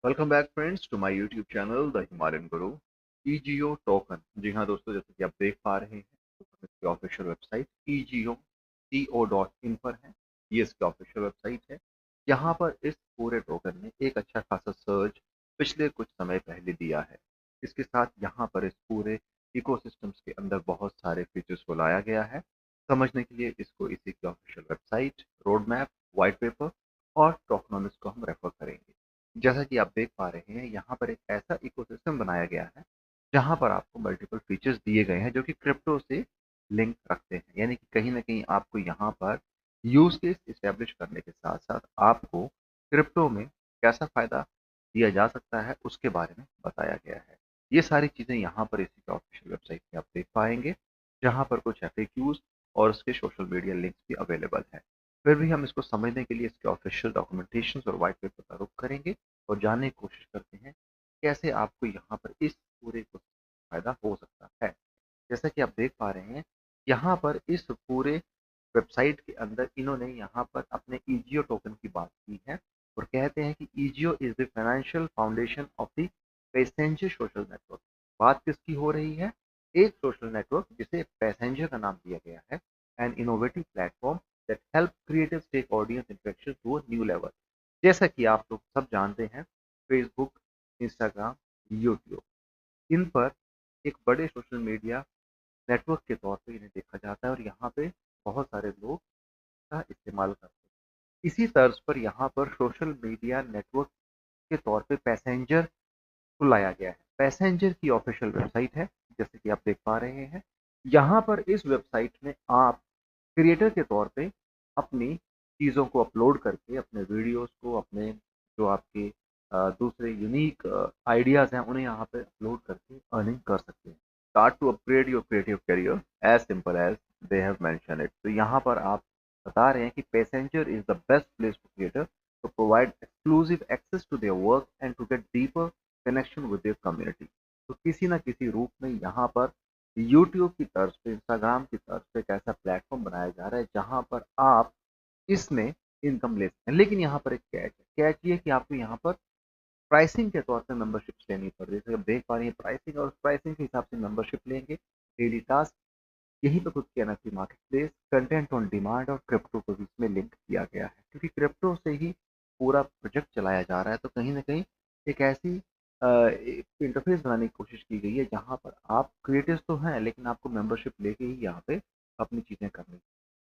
Welcome back friends to my YouTube channel the Himalayan Guru. EGO token, जी हाँ दोस्तों, जैसे कि आप देख पा रहे हैं इसकी ऑफिशियल वेबसाइट EGO.co.in पर है। ये इसकी ऑफिशियल वेबसाइट है। यहाँ पर इस पूरे टोकन ने एक अच्छा खासा सर्च पिछले कुछ समय पहले दिया है। इसके साथ यहाँ पर इस पूरे इकोसिस्टम्स के अंदर बहुत सारे फीचर्स को लाया गया है। समझने के लिए इसको इसी की official website, road map, white paper और टोकनॉमिक्स को हम रेफर करेंगे। जैसा कि आप देख पा रहे हैं, यहाँ पर एक ऐसा इकोसिस्टम बनाया गया है जहाँ पर आपको मल्टीपल फीचर्स दिए गए हैं जो कि क्रिप्टो से लिंक रखते हैं। यानी कि कहीं ना कहीं आपको यहाँ पर यूज केस इस्टेब्लिश करने के साथ साथ आपको क्रिप्टो में कैसा फायदा दिया जा सकता है उसके बारे में बताया गया है। ये सारी चीज़ें यहाँ पर इसी के ऑफिशियल वेबसाइट में आप देख पाएंगे, जहाँ पर कुछ FAQs और उसके सोशल मीडिया लिंक्स भी अवेलेबल है। फिर भी हम इसको समझने के लिए इसके ऑफिशियल डॉक्यूमेंटेशन और व्हाइट पेपर का रुख करेंगे और जानने की कोशिश करते हैं कैसे आपको यहाँ पर इस पूरे को फायदा हो सकता है। जैसा कि आप देख पा रहे हैं, यहाँ पर इस पूरे वेबसाइट के अंदर इन्होंने यहाँ पर अपने ईजीओ टोकन की बात की है और कहते हैं कि EGO is the financial foundation of the passenger social network. बात किसकी हो रही है? एक सोशल नेटवर्क जिसे पैसेंजर का नाम दिया गया है, an innovative platform that help creators take audience interaction to a new level. जैसा कि आप लोग सब जानते हैं, फेसबुक, इंस्टाग्राम, यूट्यूब, इन पर एक बड़े सोशल मीडिया नेटवर्क के तौर पे इन्हें देखा जाता है और यहाँ पे बहुत सारे लोग का इस्तेमाल करते हैं। इसी तर्ज पर यहाँ पर सोशल मीडिया नेटवर्क के तौर पे पैसेंजर को लाया गया है। पैसेंजर की ऑफिशियल वेबसाइट है, जैसे कि आप देख पा रहे हैं। यहाँ पर इस वेबसाइट में आप क्रिएटर के तौर पे अपनी चीज़ों को अपलोड करके, अपने वीडियोस को, अपने जो आपके दूसरे यूनिक आइडियाज़ हैं उन्हें यहाँ पे अपलोड करके अर्निंग कर सकते हैं। Start to upgrade your creative career as simple as they have mention it. तो यहाँ पर आप बता रहे हैं कि passenger is the best place for creator to provide exclusive access to their work and to get deeper connection with their community. तो किसी न किसी रूप में यहाँ पर यूट्यूब की तर्ज पे, इंस्टाग्राम की तर्ज पे एक ऐसा प्लेटफॉर्म बनाया जा रहा है जहाँ पर आप इसमें इनकम ले सकते हैं। लेकिन यहाँ पर एक कैच है। कैच ये कि आपको यहाँ पर प्राइसिंग के तौर पे मेंबरशिप लेनी पड़ रही है। जैसे आप देख पा रही है प्राइसिंग, और प्राइसिंग के हिसाब से मेंबरशिप लेंगे। डेली टास्क, यहीं पे खुद की NFT market place, content on demand और क्रिप्टो को भी इसमें लिंक किया गया है, क्योंकि क्रिप्टो से ही पूरा प्रोजेक्ट चलाया जा रहा है। तो कहीं ना कहीं एक ऐसी इंटरफेस बनाने की कोशिश की गई है जहाँ पर आप क्रिएटर्स तो हैं लेकिन आपको मेंबरशिप लेके ही यहाँ पे अपनी चीज़ें करनी,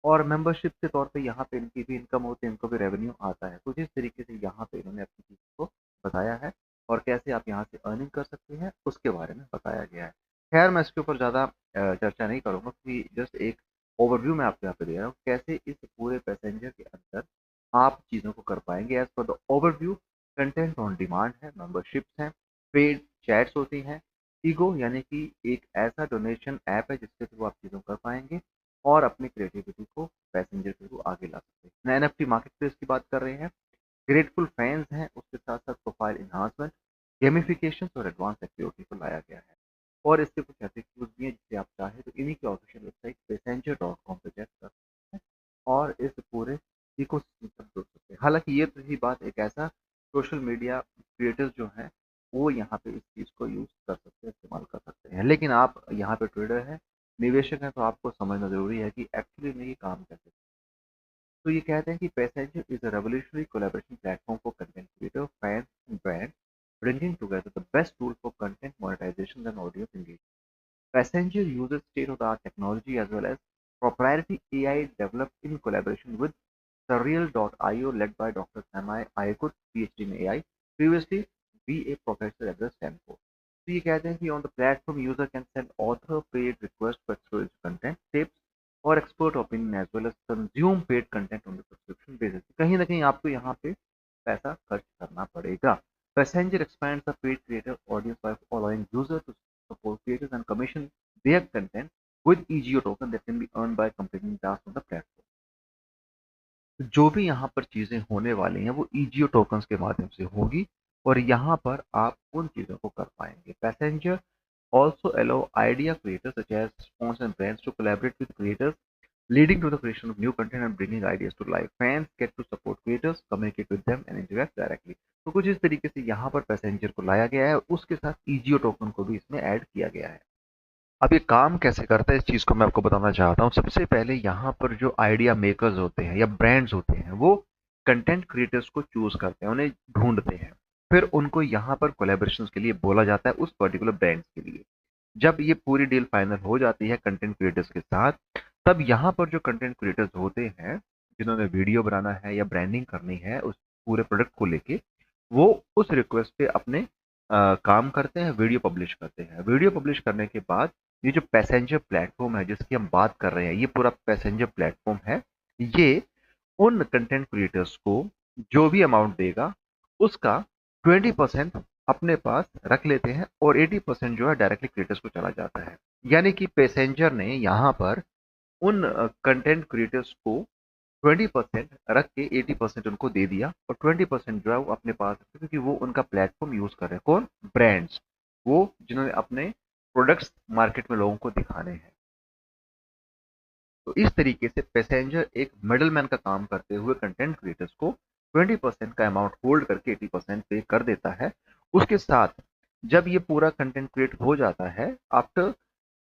और मेंबरशिप के तौर पे यहाँ पे इनकी भी इनकम होती है, इनको भी रेवेन्यू आता है। कुछ इस तरीके से यहाँ पे इन्होंने अपनी चीज़ को बताया है और कैसे आप यहाँ से अर्निंग कर सकते हैं उसके बारे में बताया गया है। खैर, मैं इसके ऊपर ज़्यादा चर्चा नहीं करूँगा, क्योंकि जस्ट एक ओवरव्यू मैं आपको यहाँ पे दे रहा हूँ कैसे इस पूरे पैसेंजर के अंदर आप चीज़ों को कर पाएंगे। As per the overview, content on demand है, मेंबरशिप्स हैं, पेड चैट्स होती हैं, ईगो यानी कि एक ऐसा डोनेशन ऐप है जिसके थ्रू आप चीज़ों कर पाएंगे और अपनी क्रिएटिविटी को पैसेंजर के थ्रू आगे ला सकते हैं। NFT मार्केट प्लेस की बात कर रहे हैं, ग्रेटफुल फैंस हैं, उसके साथ साथ प्रोफाइल इन्हांसमेंट, गेमिफिकेशन और एडवांस एक्टिविटी को लाया गया है। और इसके कुछ ऐसे क्यूज भी हैं जिसे आप चाहें तो इन्हीं की ऑफिशियल वेबसाइट पैसेंजर.com पे चेक कर सकते हैं और इस पूरे इकोसिस्टम से जुड़ सकते हैं। हालांकि ये तो ही बात, एक ऐसा सोशल मीडिया क्रिएटर्स जो हैं वो यहाँ पे इस चीज़ को यूज कर सकते हैं, इस्तेमाल कर सकते हैं। लेकिन आप यहाँ पे ट्रेडर हैं, निवेशक हैं, तो आपको समझना जरूरी है कि एक्चुअली में ये काम कैसे। तो ये कहते हैं कि passenger is a revolutionary collaboration platform for content creator, fans and brand, bringing together the best tool for content monetization and audience engagement. Passenger uses state-of-the-art technology as well as proprietary AI developed in collaboration with Surreal.io, led by Dr. Samay Ayakut, PhD in AI, previously BA professor at the Stanford. तो ये कहते हैं कि on the platform user can send author paid requests for exclusive content, tips और expert opinion as well as consume paid content on the subscription basis। कहीं ना कहीं आपको यहाँ पे पैसा खर्च करना पड़ेगा। Passenger expands the paid creator audience by allowing users to support creators and commission their content with EGO token that can be earned by completing tasks on the platform। जो भी यहाँ पर चीज़ें होने वाली हैं वो ईजीओ टोकन्स के माध्यम से होगी और यहाँ पर आप उन चीज़ों को कर पाएंगे। Passenger also allow idea creators such as sponsors and brands to collaborate with creators leading to the creation of new content and bringing ideas to life. Fans get to support creators, communicate with them and interact directly. तो कुछ इस तरीके से यहाँ पर passenger को लाया गया है, उसके साथ ईजीओ टोकन को भी इसमें ऐड किया गया है। अब ये काम कैसे करता है इस चीज को मैं आपको बताना चाहता हूँ। सबसे पहले यहाँ पर जो आइडिया मेकर्स होते हैं या ब्रांड्स होते हैं वो कंटेंट क्रिएटर्स को चूज करते हैं, उन्हें ढूंढते हैं, फिर उनको यहाँ पर कोलैबोरेशंस के लिए बोला जाता है उस पर्टिकुलर ब्रांड्स के लिए। जब ये पूरी डील फाइनल हो जाती है कंटेंट क्रिएटर्स के साथ, तब यहाँ पर जो कंटेंट क्रिएटर्स होते हैं जिन्होंने वीडियो बनाना है या ब्रांडिंग करनी है उस पूरे प्रोडक्ट को लेके, वो उस रिक्वेस्ट पे अपने काम करते हैं, वीडियो पब्लिश करते हैं। वीडियो पब्लिश करने के बाद ये जो पैसेंजर प्लेटफॉर्म है जिसकी हम बात कर रहे हैं, ये पूरा पैसेंजर प्लेटफॉर्म है, ये उन कंटेंट क्रिएटर्स को जो भी अमाउंट देगा उसका 20% अपने पास रख लेते हैं और 80% जो है डायरेक्टली क्रिएटर्स को चला जाता है। यानी कि पैसेंजर ने यहाँ पर उन कंटेंट क्रिएटर्स को 20% रख के 80% उनको दे दिया और 20% जो है वो अपने पास रखते, क्योंकि वो उनका प्लेटफॉर्म यूज कर रहे हैं। कौन? ब्रांड्स, वो जिन्होंने अपने प्रोडक्ट्स मार्केट में लोगों को दिखाने हैं। तो इस तरीके से पैसेंजर एक मिडलमैन का काम करते हुए कंटेंट क्रिएटर्स को 20% का अमाउंट होल्ड करके 80% पे कर देता है। उसके साथ जब ये पूरा कंटेंट क्रिएट हो जाता है, after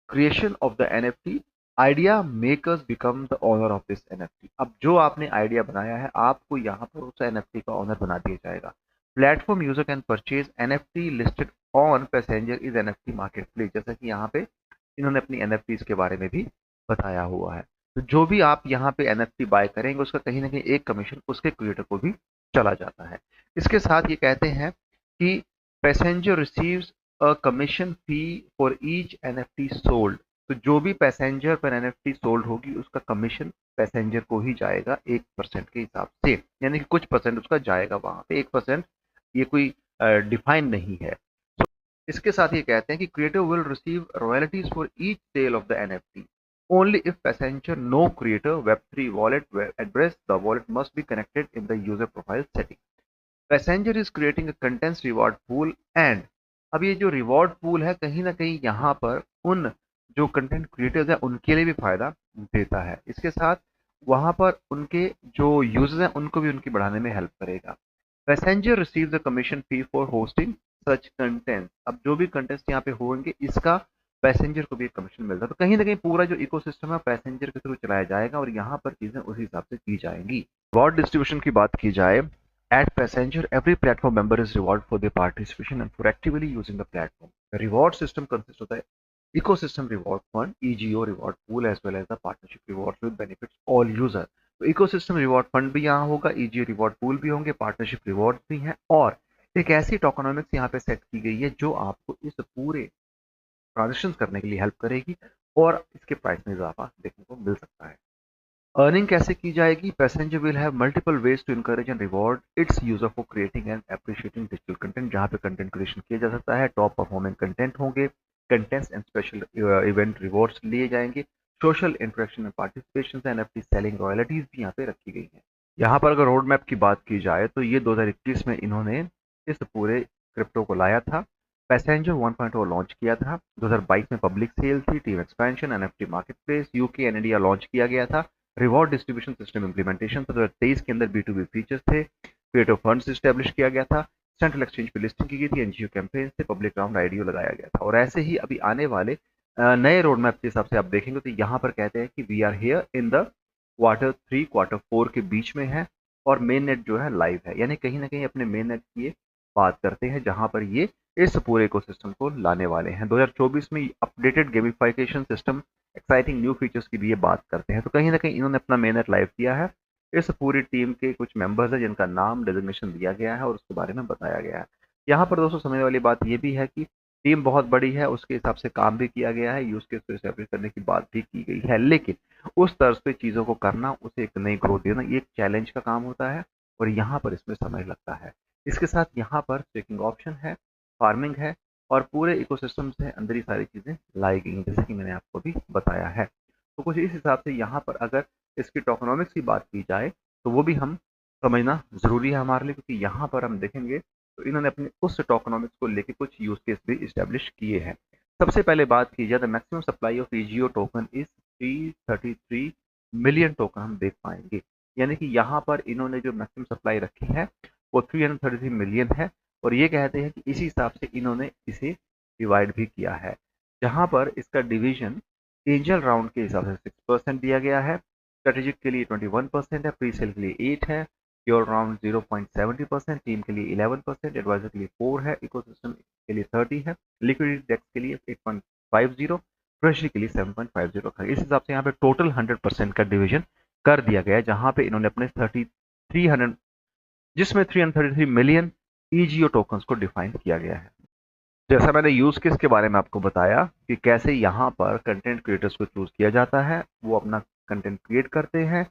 creation of the NFT, idea makers become the owner of this NFT. अब जो आपने आइडिया बनाया है आपको यहाँ पर उस एनएफटी का ओनर बना दिया जाएगा। Platform user can purchase NFT listed on passenger is NFT market place. जैसा कि यहाँ पे इन्होंने अपनी एनएफटीज के बारे में भी बताया हुआ है। तो जो भी आप यहाँ पे एनएफटी बाय करेंगे उसका कहीं ना कहीं एक कमीशन उसके क्रिएटर को भी चला जाता है। इसके साथ ये कहते हैं कि passenger receives a commission fee for each NFT sold. तो जो भी पैसेंजर पर एनएफटी सोल्ड होगी उसका कमीशन पैसेंजर को ही जाएगा 1% के हिसाब से, यानी कि कुछ परसेंट उसका जाएगा वहां पे। 1% ये कोई डिफाइन नहीं है। इसके साथ ये कहते हैं कि creator will receive royalties for each sale of the NFT only if passenger no creator web3 wallet address. The wallet must be connected in the user profile setting. Passenger is creating a contents reward pool and अब ये जो reward pool है कहीं ना कहीं यहाँ पर उन जो कंटेंट क्रिएटर्स है उनके लिए भी फायदा देता है। इसके साथ वहां पर उनके जो यूजर्स हैं उनको भी उनकी बढ़ाने में हेल्प करेगा। Passenger receive the commission fee for hosting such content. अब जो भी कंटेंट्स यहाँ पे होंगे इसका पैसेंजर को भी एक कमीशन मिलता है। तो कहीं ना कहीं पूरा जो इकोसिस्टम है पैसेंजर के थ्रू चलाया जाएगा और यहाँ पर चीजें उसी हिसाब से की जाएंगी। रिवॉर्ड डिस्ट्रीब्यूशन की बात की जाए, at Passenger, every platform member is rewarded for their participation and for actively using the platform. The reward system consists of the ecosystem reward fund, EGO reward pool, as well as the partnership rewards with benefits all user. तो ecosystem reward fund भी यहाँ होगा, EGO reward pool भी होंगे, partnership reward भी हैं और एक ऐसी टोकनॉमिक्स यहाँ पे सेट की गई है जो आपको इस पूरे ट्रांजेक्शन करने के लिए हेल्प करेगी और इसके प्राइस में इजाफा देखने को मिल सकता है। अर्निंग कैसे की जाएगी? Passenger will have multiple ways to encourage and reward its user for creating and appreciating digital content. जहाँ पे कंटेंट क्रिएशन किया जा सकता है, टॉप परफॉर्मिंग कंटेंट होंगे, contents and special event rewards लिए जाएंगे, social interaction and participation and FT selling royalties भी यहाँ पे रखी गई है। यहाँ पर अगर रोड मैप की बात की जाए तो ये 2021 में इन्होंने इस पूरे क्रिप्टो को लाया था। पैसेंजर 1.0 लॉन्च किया था, 2022 में पब्लिक सेल थी, team expansion, NFT market place, UK and India launch किया गया था, रिवॉर्ड डिस्ट्रीब्यूशन सिस्टम इंप्लीमेंटेशन 2023 के अंदर B2B फीचर्स थे, क्रिएटिव फंड्स स्टैब्लिश किया गया था, सेंट्रल एक्सचेंज पे लिस्टिंग की गई थी, एनजीओ कैंपेन से पब्लिक राउंड आईडीओ लगाया गया था। और ऐसे ही अभी आने वाले नए रोड मैप के हिसाब से आप देखेंगे तो यहाँ पर कहते हैं कि we are here in the Q3 Q4 के बीच में है और मेन नेट जो है लाइव है, यानी कहीं ना कहीं अपने मेन नेट की बात करते हैं जहां पर ये इस पूरे इकोसिस्टम को लाने वाले हैं। 2024 में updated gamification system, exciting new features की भी ये बात करते हैं। तो कहीं ना कहीं इन्होंने अपना मेन नेट लाइव किया है। इस पूरी टीम के कुछ मेंबर्स हैं जिनका नाम डेजिग्नेशन दिया गया है और उसके बारे में बताया गया है। यहाँ पर दोस्तों समझने वाली बात ये भी है कि टीम बहुत बड़ी है, उसके हिसाब से काम भी किया गया है, यूज केस को एस्टैब्लिश करने की बात भी की गई है, लेकिन उस तर्ज पे चीज़ों को करना, उसे एक नई ग्रोथ देना, ये एक चैलेंज का काम होता है और यहाँ पर इसमें समय लगता है। इसके साथ यहाँ पर स्टेकिंग ऑप्शन है, फार्मिंग है और पूरे इकोसिस्टम से अंदर ही सारी चीज़ें लाई गई हैं जैसे कि मैंने आपको भी बताया है। तो कुछ इस हिसाब से यहाँ पर अगर इसकी टोकनॉमिक्स की बात की जाए तो वो भी हम समझना ज़रूरी है हमारे लिए, क्योंकि यहाँ पर हम देखेंगे तो इन्होंने अपने उस टोकनॉमिक्स को लेके कुछ यूज केस भी इस्टेब्लिश किए हैं। सबसे पहले बात की जाए the maximum supply of EGO token is 333 million token हम देख पाएंगे। यानी कि यहाँ पर इन्होंने जो मैक्सिमम सप्लाई रखी है वो 333 मिलियन है, और ये कहते हैं कि इसी हिसाब से इन्होंने इसे डिवाइड भी किया है, जहाँ पर इसका डिवीजन एंजल राउंड के हिसाब से 6% दिया गया है, स्ट्रेटेजिक के लिए 21% है, प्री सेल के लिए 8 है, प्योर राउंड 0.70%, टीम के लिए 11%, एडवाइजर के लिए 4 है, इकोसिस्टम के लिए 30 है, लिक्विडिटी डेस्क के लिए 8.50, ट्रेजरी के लिए 7.50 रखा है। इस हिसाब से यहाँ पे टोटल 100% का डिवीजन कर दिया गया है, जहां पे इन्होंने अपने 300 जिसमें 333 मिलियन ईजीओ टोकन्स को डिफाइन किया गया है। जैसा मैंने यूज केस के बारे में आपको बताया कि कैसे यहाँ पर कंटेंट क्रिएटर्स को चूज किया जाता है, वो अपना कंटेंट क्रिएट करते हैं,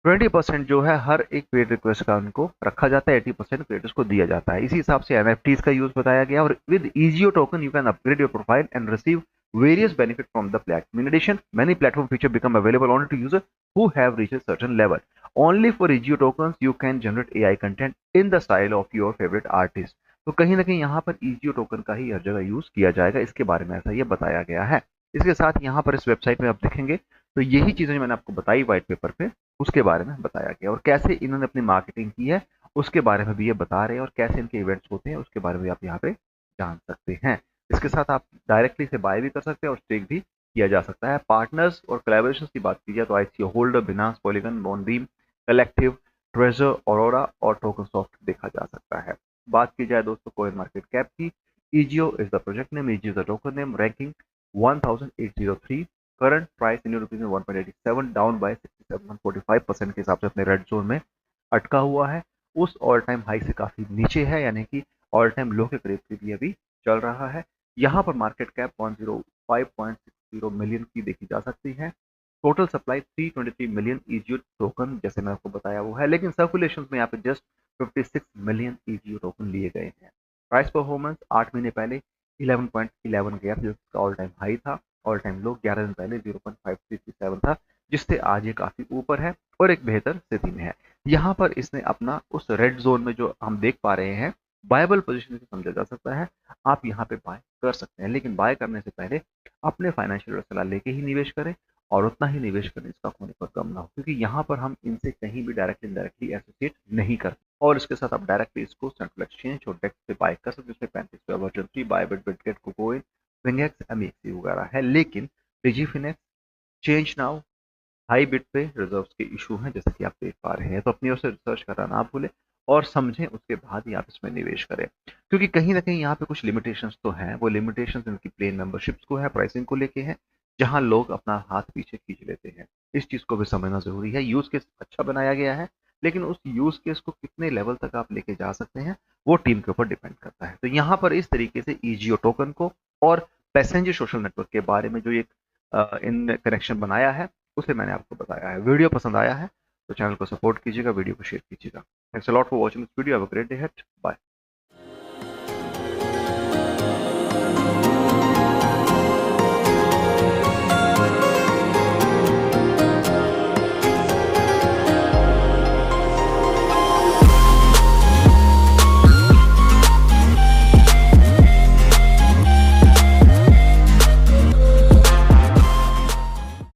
20% जो है हर एक क्रिएट रिक्वेस्ट का उनको रखा जाता है, 80% क्रिएटर्स को दिया जाता है। इसी हिसाब से एनएफटीज का यूज बताया गया, और with EGO token you can upgrade your profile and receive various benefit from the platform. In addition, many platform features become available only to users who have reached a certain level. Only for EGO tokens you can generate AI content in the style of your favorite artist. तो कहीं ना कहीं यहाँ पर EGO token का ही हर जगह use किया जाएगा, इसके बारे में ऐसा ये बताया गया है। इसके साथ यहाँ पर इस वेबसाइट में आप देखेंगे तो यही चीजें मैंने आपको बताई व्हाइट पेपर पे, उसके बारे में बताया गया, और कैसे इन्होंने अपनी मार्केटिंग की है उसके बारे में भी ये बता रहे हैं, और कैसे इनके इवेंट्स होते हैं उसके बारे में भी आप यहाँ पे जान सकते हैं। इसके साथ आप डायरेक्टली इसे बाय भी कर सकते हैं और स्टेक भी किया जा सकता है। पार्टनर्स और कोलैबोरेशन की बात की जाए तो ICO holder, Binance, Polygon, Moonbeam, Collective, Treasure, Aurora और टोकन सॉफ्ट देखा जा सकता है। बात की जाए दोस्तों कॉइन मार्केट कैप की, EGO is the project name, EGO the token name, ranking 1803, current price Indian rupees में 1.87, डाउन बाय 67.45% के हिसाब से अपने रेड जोन में अटका हुआ है, उस ऑल टाइम हाई से काफी नीचे है, यानी कि ऑल टाइम लो के करीब करीब अभी चल रहा है। यहाँ पर मार्केट कैप 105.60 मिलियन की देखी जा सकती है। टोटल सप्लाई 323 मिलियन ईजीओ टोकन जैसे मैं आपको बताया वो है, लेकिन सर्कुलेशन में यहाँ पे जस्ट 56 मिलियन ईजीओ टोकन लिए गए हैं। प्राइस परफॉर्मेंस 8 महीने पहले 11.11 गया था, जिसका ऑल टाइम हाई था। ऑल टाइम लो 11 दिन पहले 0.5337 था, जिससे आज ये काफी ऊपर है और एक बेहतर स्थिति में है। यहाँ पर इसने अपना उस रेड जोन में जो हम देख पा रहे हैं बायबल पोजीशन से समझा जा सकता है, आप यहाँ पे बाय कर सकते हैं, लेकिन बाय करने से पहले अपने फाइनेंशियल सलाह लेके ही निवेश करें, और उतना ही निवेश करें जिसका होने पर कम ना हो, क्योंकि यहाँ पर हम इनसे कहीं भी डायरेक्टली इनडायरेक्टली एसोसिएट नहीं करते। और इसके साथ आप डायरेक्टली इसको सेंट्रल एक्सचेंज और डेस्क पे बाय कर सकते हैं, जिसमें 35 version 3 Bybit, Bitget, KuCoin, BingX, MEXC वगैरह है। लेकिन DigiFinex, change now, high bit पे रिजर्व्स के इशू हैं जैसे कि आप देख पा रहे हैं, तो अपनी ओर से रिसर्च करना ना भूलें और समझें, उसके बाद ही आप इसमें निवेश करें, क्योंकि कहीं ना कहीं यहाँ पे कुछ लिमिटेशंस तो हैं। वो लिमिटेशंस इनकी प्लेन मेंबरशिप्स को है, प्राइसिंग को लेके है, जहां लोग अपना हाथ पीछे खींच लेते हैं। इस चीज को भी समझना जरूरी है। यूज केस अच्छा बनाया गया है, लेकिन उस यूज केस को कितने लेवल तक आप लेके जा सकते हैं वो टीम के ऊपर डिपेंड करता है। तो यहाँ पर इस तरीके से ईजीओ टोकन को और पैसेंजर सोशल नेटवर्क के बारे में जो एक इन कनेक्शन बनाया है उसे मैंने आपको बताया है। वीडियो पसंद आया है तो चैनल को सपोर्ट कीजिएगा, वीडियो को शेयर कीजिएगा। Thanks a lot for watching this video. Have a great day ahead. Bye.